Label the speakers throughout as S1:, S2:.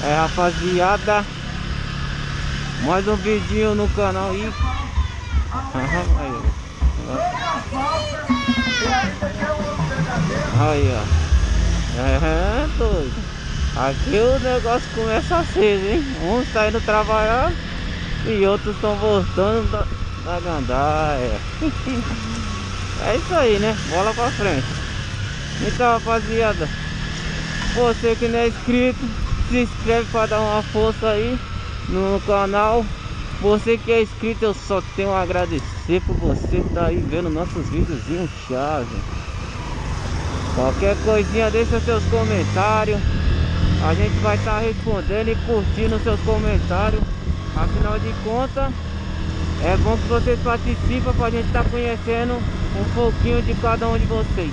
S1: É, rapaziada, mais um vidinho no canal aí. Aí, ó. É, doido. Aqui o negócio começa aceso, hein? Uns tá indo trabalhar e outros estão voltando da gandaia. É isso aí, né? Bola pra frente. Então, rapaziada, você que não é inscrito, se inscreve pra dar uma força aí no canal. Você que é inscrito, eu só tenho a agradecer por você que tá aí vendo nossos videozinhos chave. Qualquer coisinha, deixa seus comentários. A gente vai estar respondendo e curtindo seus comentários. Afinal de contas, é bom que vocês participem pra gente estar conhecendo um pouquinho de cada um de vocês.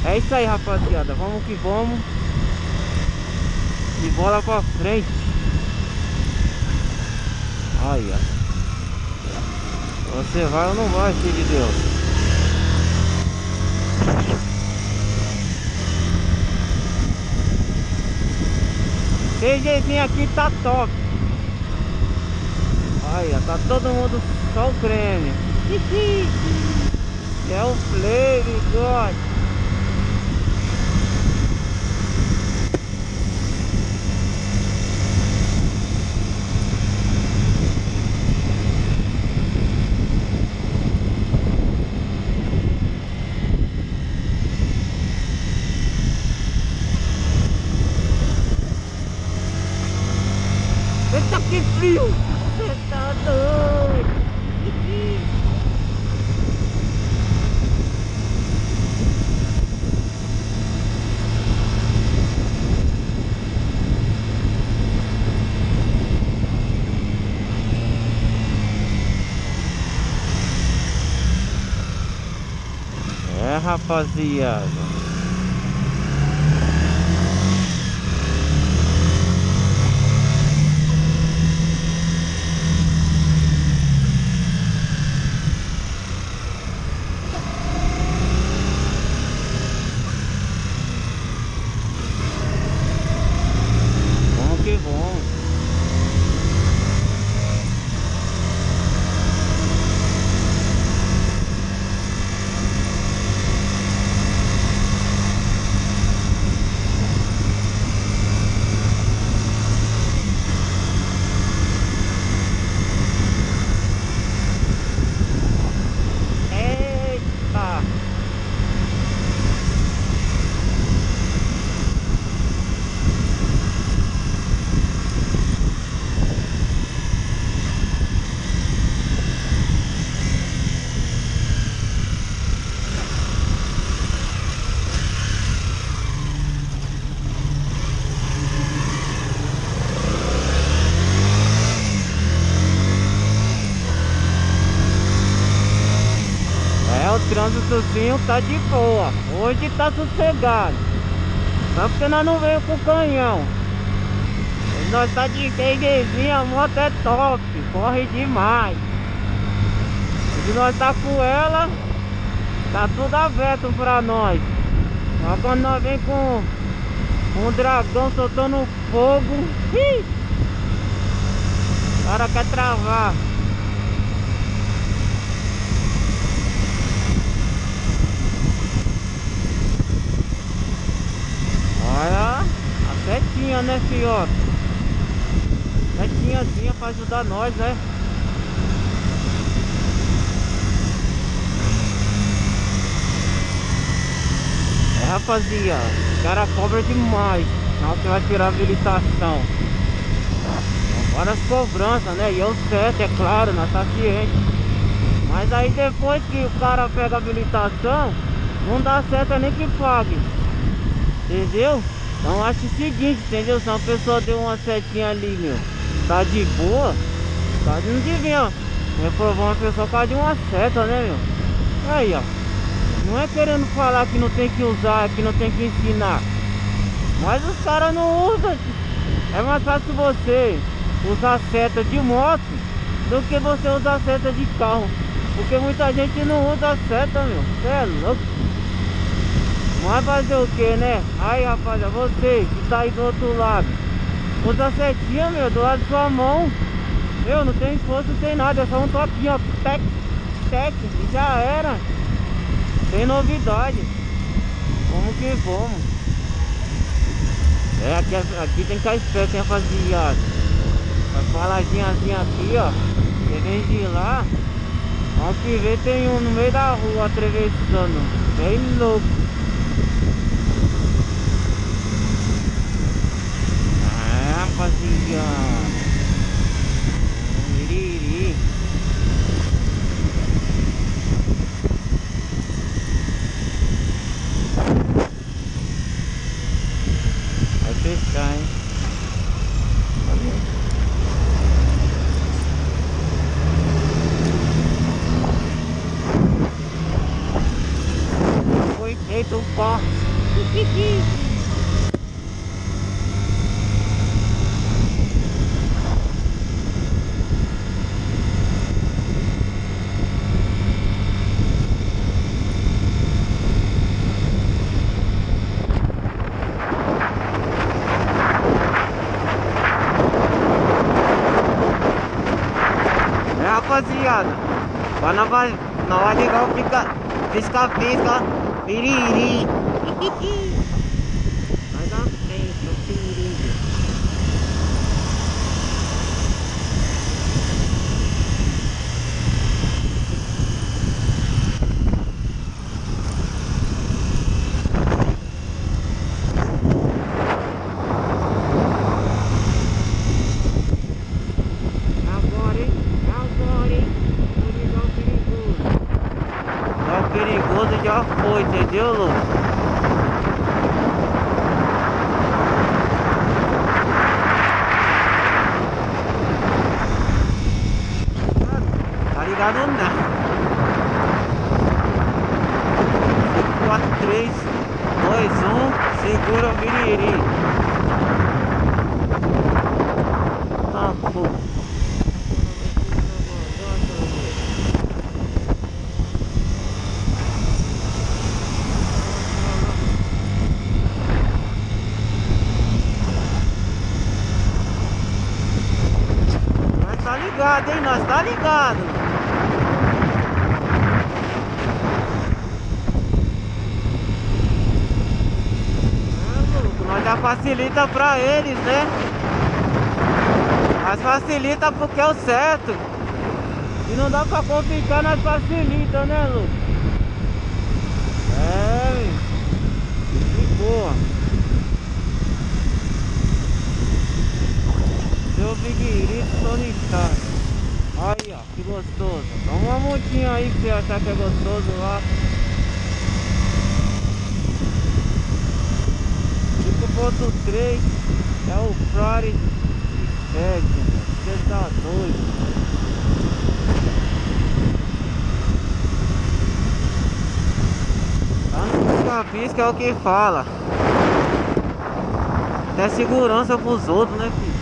S1: É isso aí, rapaziada, vamos que vamos. E bola pra frente. Aí, ó. Você vai ou não vai, filho de Deus? TGzinho aqui tá top. Aí, ó, tá todo mundo só o creme. É o Flame God. Eita, que frio! Você tá doido! É, rapaziada. Vamos que vamos. Eita! É, o trânsitozinho tá de boa. Hoje tá sossegado. Só porque nós não veio com canhão. E nós tá de TGzinho, a moto é top. Corre demais. E nós tá com ela, tá tudo aberto pra nós. Só quando nós vem com um dragão soltando fogo, o cara quer travar. Olha a setinha, né, fiote? Setinhazinha pra ajudar nós, né? É, rapaziada, o cara cobra demais na hora que vai tirar a habilitação. Várias cobranças, né? E eu certo, é claro, nós tá ciente. Mas aí depois que o cara pega a habilitação, não dá certo nem que pague. Entendeu? Então acho o seguinte, entendeu? Se uma pessoa deu uma setinha ali, meu, tá de boa, tá, não devia reprovar uma pessoa por causa de uma seta, né, meu? Aí, ó. Não é querendo falar que não tem que usar, que não tem que ensinar. Mas os caras não usam. É mais fácil você usar seta de moto do que você usar seta de carro. Porque muita gente não usa seta, meu. Você é louco. Mas fazer o que, né? Aí, rapaziada, você que tá aí do outro lado, Usa a setinha, meu, do lado da sua mão. Meu, não tem esforço, não tem nada, é só um toquinho, ó. Tec, tec, e já era. Sem novidade. Como que vamos? É, aqui tem que ficar esperto, hein, rapaziada. As paladinhas aqui, ó. Você vem de lá. Vamos que ver, tem um no meio da rua atravessando. Bem louco. É, rapaziada. Iriri. Vai fechar, hein? Foi feito o corte. É, rapaziada, pra não vai ligar o pisca-pisca, piriri. Vai dar frente, o piriri. Agora, hein? Vou ligar o perigoso. Já o perigoso já foi, entendeu, louco? Tá ligado não? 4, 3, 2, 1, segura o biriri. Tá, pô. Nós tá ligado, hein? Nós tá ligado. Nós já facilita pra eles, né? Mas facilita porque é o certo. E não dá pra complicar, nós facilita, né, Lu? É, que boa. Seu Biguirito Tony Stark. Aí, ó, que gostoso. Dá uma montinha aí que você achar que é gostoso lá. 5.3 é o Ferrari 7, você tá doido. Tá no pisca-pisca é o que fala. Até segurança pros outros, né, filho?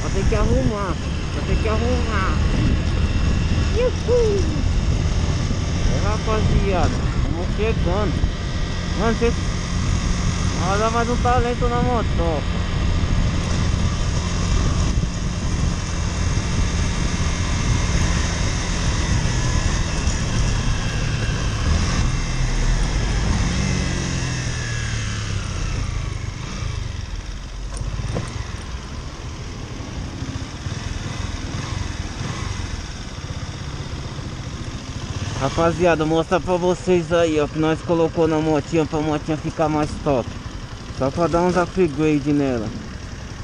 S1: Vou ter que arrumar. Uhul. É, rapaziada, vamos chegando. Mano, vocês... Olha mais um talento na motoca. Rapaziada, vou mostrar pra vocês aí, ó, que nós colocou na motinha pra motinha ficar mais top. Só pra dar uns upgrade nela.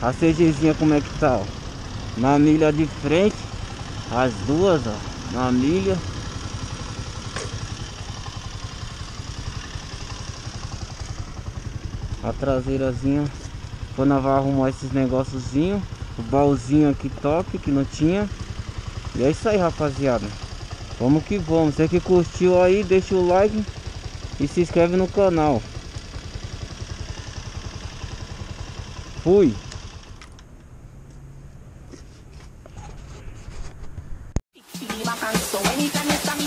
S1: A CGzinha como é que tá, ó. Na milha de frente, as duas, ó, na milha. A traseirazinha, quando nós vamos arrumar esses negóciozinhos. O baúzinho aqui top, que não tinha. E é isso aí, rapaziada. Vamos que vamos. Você que curtiu aí, deixa o like e se inscreve no canal. Fui.
S2: back. So anytime you stop me,